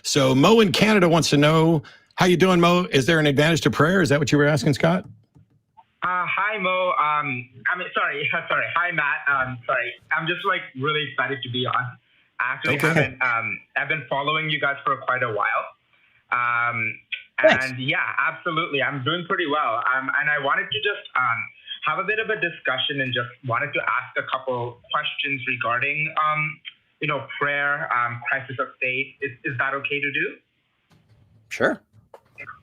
So Mo in Canada wants to know, how you doing, Mo? Is there an advantage to prayer? Is that what you were asking, Scott? Hi, Mo. Sorry. Hi, Matt. Sorry. I'm just like really excited to be on. I actually haven't, I've been following you guys for quite a while. And yeah, absolutely. I'm doing pretty well. And I wanted to just have a bit of a discussion and just wanted to ask a couple questions regarding, prayer, crisis of faith. Is that okay to do? Sure.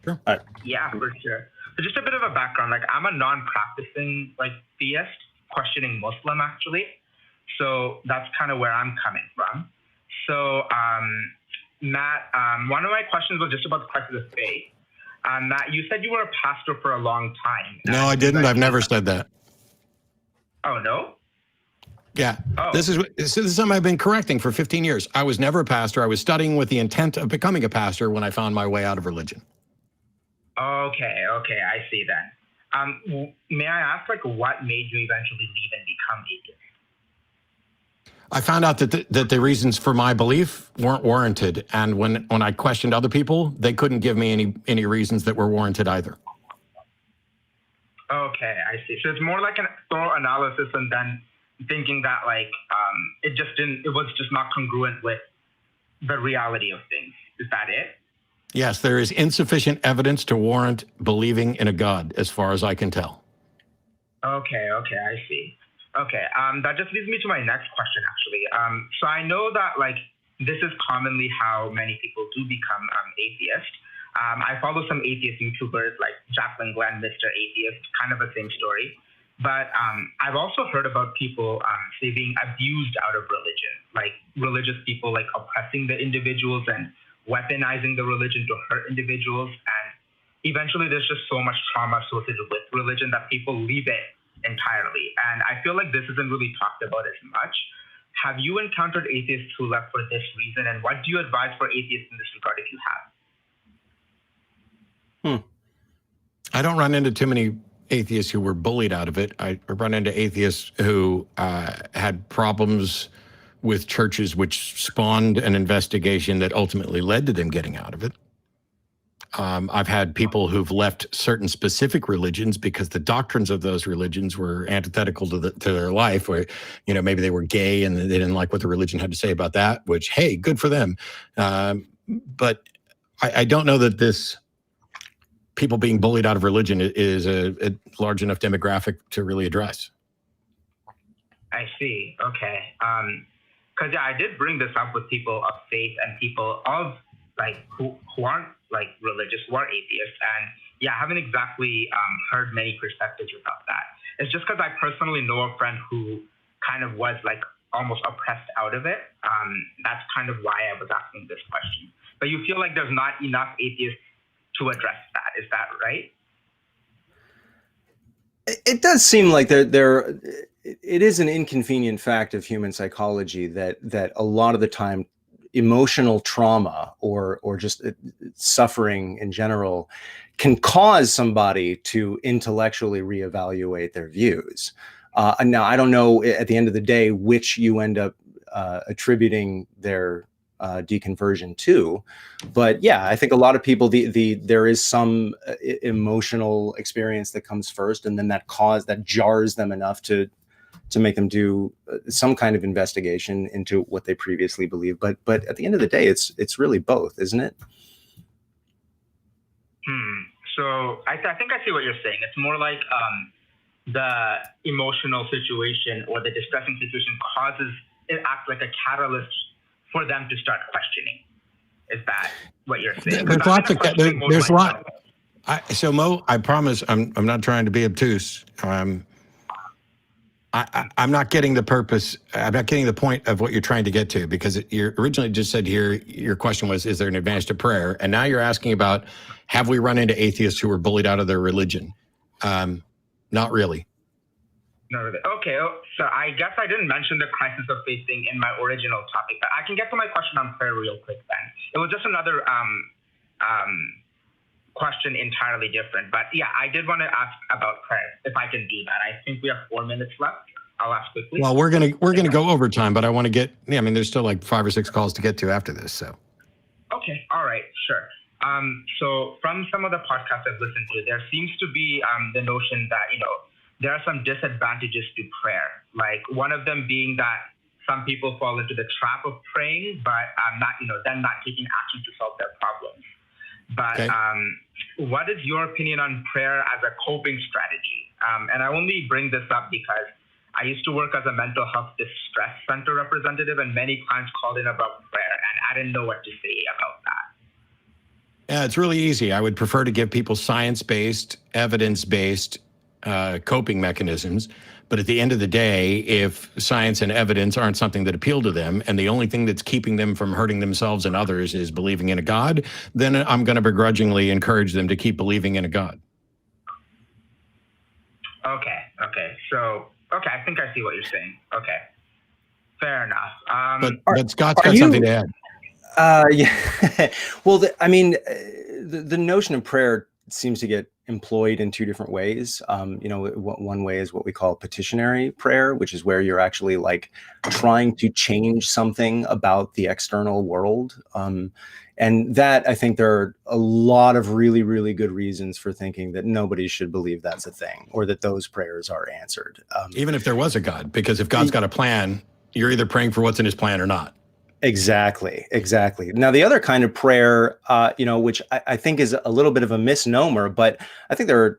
Sure. Yeah, for sure. So just a bit of a background, like I'm a non-practicing theist, questioning Muslim actually. So that's kind of where I'm coming from. So Matt, one of my questions was just about the crisis of faith. Matt, you said you were a pastor for a long time. No, I didn't. I've never said that. Oh, no? Yeah. Oh. This is something I've been correcting for 15 years. I was never a pastor. I was studying with the intent of becoming a pastor when I found my way out of religion. Okay, I see then. May I ask, what made you eventually leave and become atheist? I found out that the reasons for my belief weren't warranted, and when I questioned other people, they couldn't give me any reasons that were warranted either. Okay, I see. So it's more like a thorough analysis, and then thinking that it was just not congruent with the reality of things. Is that it? Yes, there is insufficient evidence to warrant believing in a God, as far as I can tell. Okay, I see. Okay, that just leads me to my next question, actually. So I know that this is commonly how many people do become atheist. I follow some atheist YouTubers like Jacqueline Glenn, Mr. Atheist, kind of the same story. But I've also heard about people say being abused out of religion, like religious people oppressing the individuals and weaponizing the religion to hurt individuals. And eventually there's just so much trauma associated with religion that people leave it entirely. And I feel like this isn't really talked about as much. Have you encountered atheists who left for this reason? And what do you advise for atheists in this regard if you have? I don't run into too many atheists who were bullied out of it. I run into atheists who had problems with churches, which spawned an investigation that ultimately led to them getting out of it. I've had people who've left certain specific religions because the doctrines of those religions were antithetical to their life, where, maybe they were gay and they didn't like what the religion had to say about that, which, hey, good for them. But I don't know that this people being bullied out of religion is a large enough demographic to really address. I see. Okay. Because I did bring this up with people of faith and people of who aren't religious, who are atheists, and I haven't exactly heard many perspectives about that. It's just because I personally know a friend who kind of was almost oppressed out of it. That's kind of why I was asking this question. But you feel like there's not enough atheists to address that. Is that right? It does seem like it is an inconvenient fact of human psychology that a lot of the time emotional trauma or just suffering in general can cause somebody to intellectually reevaluate their views. Now, I don't know at the end of the day which you end up attributing their deconversion to, but yeah, I think a lot of people, there is some emotional experience that comes first, and then that jars them enough to make them do some kind of investigation into what they previously believed. But at the end of the day, it's really both, isn't it? So I think I see what you're saying. It's more like the emotional situation or the distressing situation it acts like a catalyst for them to start questioning. Is that what you're saying? There's lots of there's a lot. So Mo, I promise I'm not trying to be obtuse. I'm not getting the purpose. I'm not getting the point of what you're trying to get to, because you originally just said here, your question was, is there an advantage to prayer? And now you're asking about, have we run into atheists who were bullied out of their religion? Not really. Not really. Okay, so I guess I didn't mention the crisis of faith thing in my original topic, but I can get to my question on prayer real quick then. It was just another question entirely different. But yeah, I did want to ask about prayer, if I can do that. I think we have 4 minutes left. I'll ask quickly. Well, we're gonna go overtime, but I want to get. Yeah, I mean, there's still like 5 or 6 calls to get to after this. So. Okay, all right, sure. So from some of the podcasts I've listened to, there seems to be the notion that, there are some disadvantages to prayer. Like one of them being that some people fall into the trap of praying, but then not taking action to solve their problems. But Okay. what is your opinion on prayer as a coping strategy? And I only bring this up because I used to work as a mental health distress center representative, and many clients called in about prayer, and I didn't know what to say about that. Yeah, it's really easy. I would prefer to give people science-based, evidence-based coping mechanisms. But at the end of the day, if science and evidence aren't something that appeal to them, and the only thing that's keeping them from hurting themselves and others is believing in a God, then I'm going to begrudgingly encourage them to keep believing in a God. Okay. So, I think I see what you're saying. Okay. Fair enough. But Scott's got something to add. Yeah. Well, the notion of prayer seems to get employed in two different ways. One way is what we call petitionary prayer, which is where you're actually like trying to change something about the external world. And that, I think there are a lot of really, really good reasons for thinking that nobody should believe that's a thing, or that those prayers are answered. Even if there was a God, because if God's got a plan, you're either praying for what's in his plan or not. Exactly. Now, the other kind of prayer, which I think is a little bit of a misnomer, but I think there are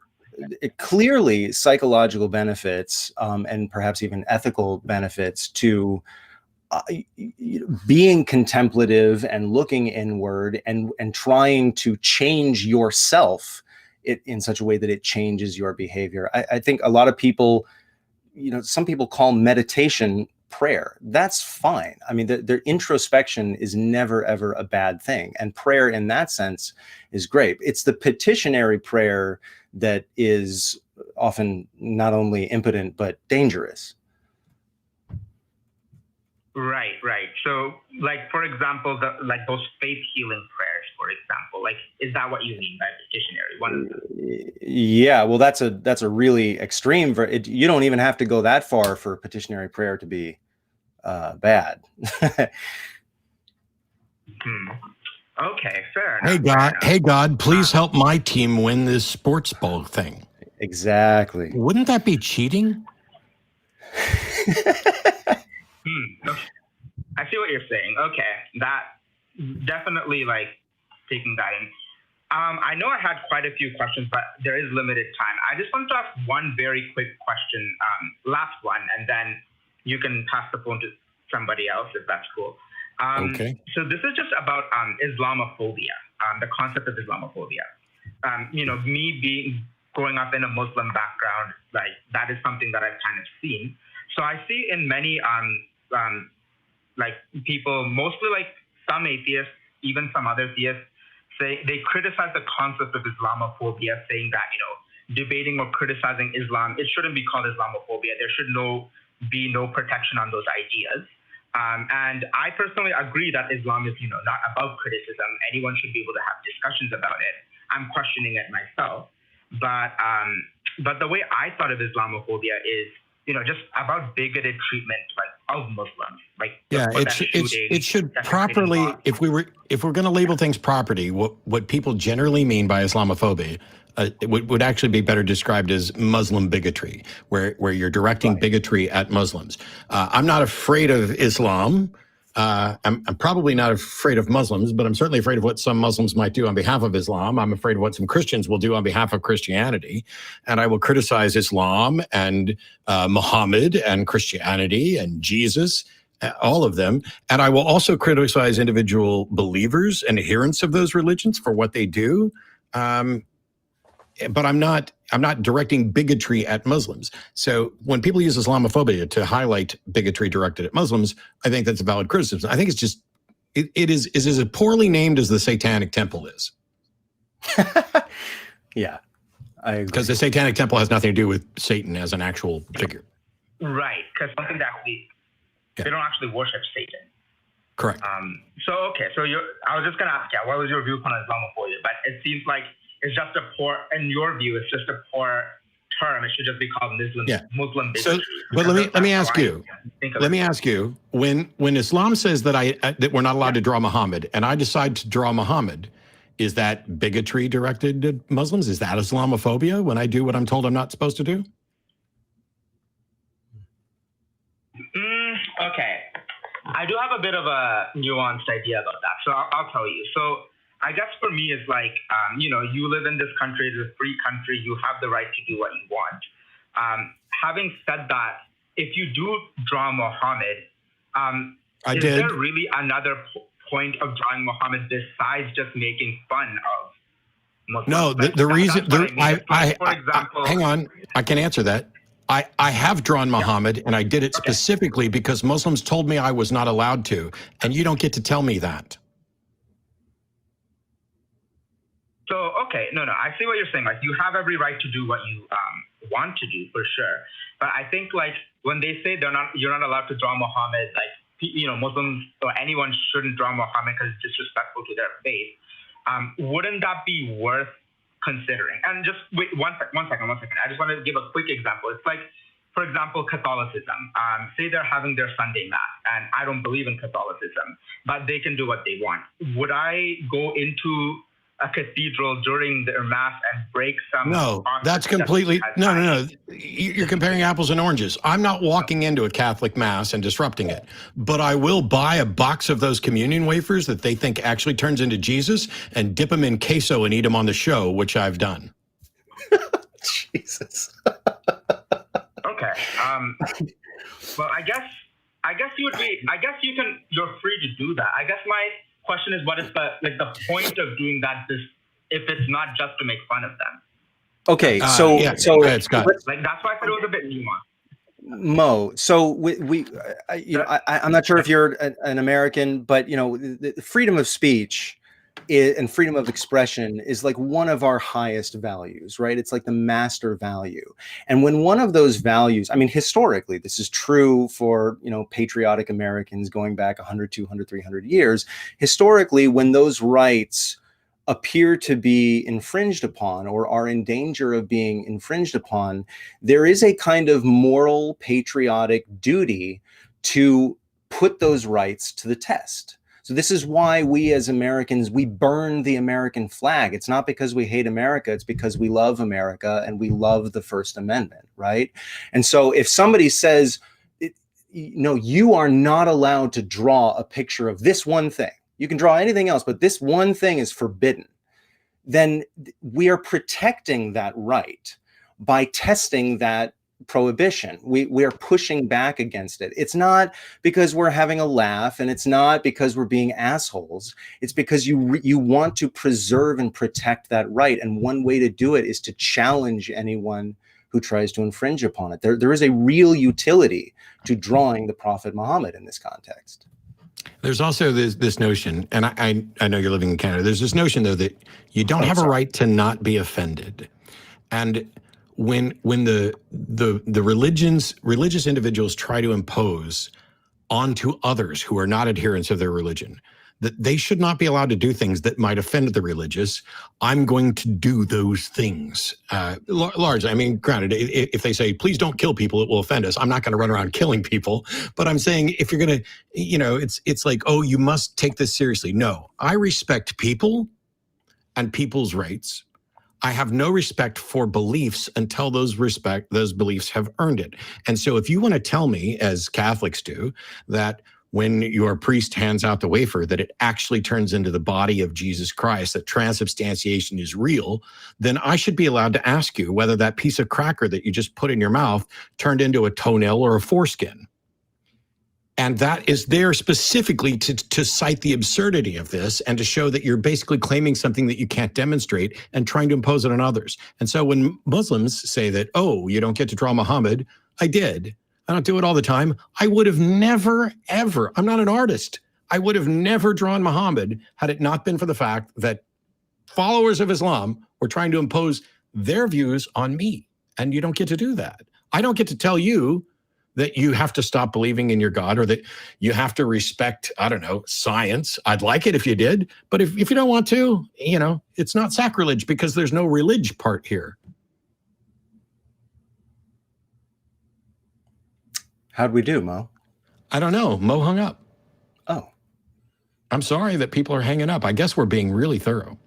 clearly psychological benefits and perhaps even ethical benefits to being contemplative and looking inward and trying to change yourself in such a way that it changes your behavior. I think a lot of people, some people call meditation prayer. That's fine. I mean, their introspection is never, ever a bad thing. And prayer in that sense is great. It's the petitionary prayer that is often not only impotent, but dangerous. Right. So, like, for example, those faith healing prayers, for example, like, is that what you mean by petitionary? One of them. Yeah, well, that's a really extreme. You don't even have to go that far for petitionary prayer to be bad. Okay, fair enough. Hey God, please help my team win this sports ball thing. Exactly. Wouldn't that be cheating? I see what you're saying. Okay, that definitely, like, taking that in. I know I had quite a few questions, but there is limited time. I just want to ask one very quick question, last one, and then you can pass the phone to somebody else if that's cool. Okay. So this is just about Islamophobia, the concept of Islamophobia. Me growing up in a Muslim background, like, that is something that I've kind of seen. So I see in many like people, mostly like some atheists, even some other theists, say they criticize the concept of Islamophobia, saying that, debating or criticizing Islam, it shouldn't be called Islamophobia. There should be no protection on those ideas. And I personally agree that Islam is, not above criticism. Anyone should be able to have discussions about it. I'm questioning it myself. But the way I thought of Islamophobia is, just about bigoted treatment, like, of Muslims. Like, yeah, it should properly, if we're going to label things properly, what people generally mean by Islamophobia, it would actually be better described as Muslim bigotry, where you're directing bigotry at Muslims. I'm not afraid of Islam. I'm probably not afraid of Muslims, but I'm certainly afraid of what some Muslims might do on behalf of Islam. I'm afraid of what some Christians will do on behalf of Christianity. And I will criticize Islam and Muhammad and Christianity and Jesus, all of them. And I will also criticize individual believers and adherents of those religions for what they do. But I'm not directing bigotry at Muslims. So when people use Islamophobia to highlight bigotry directed at Muslims, I think that's a valid criticism. I think it's just, it is as poorly named as the Satanic Temple is. Yeah, I agree. Because the Satanic Temple has nothing to do with Satan as an actual figure. Right, because something that they don't actually worship Satan. Correct. I was just going to ask, what was your viewpoint on Islamophobia? But it seems like it's just in your view, it's just a poor term. It should just be called Muslim Yeah. Muslim So, bigotry. but let me ask you. Let me it. ask you. When Islam says that that we're not allowed to draw Muhammad, and I decide to draw Muhammad, is that bigotry directed at Muslims? Is that Islamophobia when I do what I'm told I'm not supposed to do? Okay. I do have a bit of a nuanced idea about that, so I'll tell you. So I guess for me, it's like, you know, you live in this country, it's a free country, you have the right to do what you want. Having said that, if you do draw Muhammad, is there really another point of drawing Muhammad besides just making fun of Muslims? No, the reason, for example, hang on, I can answer that. I have drawn Muhammad, and I did it specifically because Muslims told me I was not allowed to, and you don't get to tell me that. So, okay, no, I see what you're saying. Like, you have every right to do what you want to do, for sure. But I think, like, when they say you're not allowed to draw Muhammad, like, you know, Muslims or anyone shouldn't draw Muhammad because it's disrespectful to their faith. Wouldn't that be worth considering? And just wait one second. I just want to give a quick example. It's like, for example, Catholicism. Say they're having their Sunday Mass, and I don't believe in Catholicism, but they can do what they want. Would I go into a cathedral during their Mass and break some? No, that's completely, no. You're comparing apples and oranges. I'm not walking into a Catholic Mass and disrupting it, but I will buy a box of those communion wafers that they think actually turns into Jesus and dip them in queso and eat them on the show, which I've done. Jesus. Okay. Well, I guess you're free to do that. I guess my question is, what is the point of doing that if it's not just to make fun of them? Okay, so go ahead, Scott. Like, that's why I said it was a bit nuanced. Mo, so I'm not sure if you're an American, but you know, the freedom of speech and freedom of expression is like one of our highest values, right? It's like the master value. And when one of those values, I mean, historically, this is true for, you know, patriotic Americans going back 100, 200, 300 years. Historically, when those rights appear to be infringed upon or are in danger of being infringed upon, there is a kind of moral, patriotic duty to put those rights to the test. So this is why we as Americans, we burn the American flag. It's not because we hate America, it's because we love America and we love the First Amendment, right? And so if somebody says, no, you are not allowed to draw a picture of this one thing, you can draw anything else, but this one thing is forbidden, then we are protecting that right by testing that prohibition. We are pushing back against it. It's not because we're having a laugh, and it's not because we're being assholes. It's because you want to preserve and protect that right. And one way to do it is to challenge anyone who tries to infringe upon it. There is a real utility to drawing the Prophet Muhammad in this context. There's also this notion, and I know you're living in Canada. There's this notion, though, that you don't have a right to not be offended. And when the religious individuals try to impose onto others who are not adherents of their religion that they should not be allowed to do things that might offend the religious, I'm going to do those things. Largely, I mean, granted, if they say, please don't kill people, it will offend us. I'm not going to run around killing people. But I'm saying, if you're going to, you know, it's like, oh, you must take this seriously. No, I respect people and people's rights. I have no respect for beliefs until those beliefs have earned it. And so if you want to tell me, as Catholics do, that when your priest hands out the wafer, that it actually turns into the body of Jesus Christ, that transubstantiation is real, then I should be allowed to ask you whether that piece of cracker that you just put in your mouth turned into a toenail or a foreskin. And that is there specifically to cite the absurdity of this and to show that you're basically claiming something that you can't demonstrate and trying to impose it on others. And so when Muslims say that, oh, you don't get to draw Muhammad, I did. I don't do it all the time. I would have never, ever, I'm not an artist. I would have never drawn Muhammad had it not been for the fact that followers of Islam were trying to impose their views on me. And you don't get to do that. I don't get to tell you that you have to stop believing in your God or that you have to respect, I don't know, science. I'd like it if you did. But if you don't want to, you know, it's not sacrilege because there's no religion part here. How'd we do, Mo? I don't know. Mo hung up. Oh. I'm sorry that people are hanging up. I guess we're being really thorough.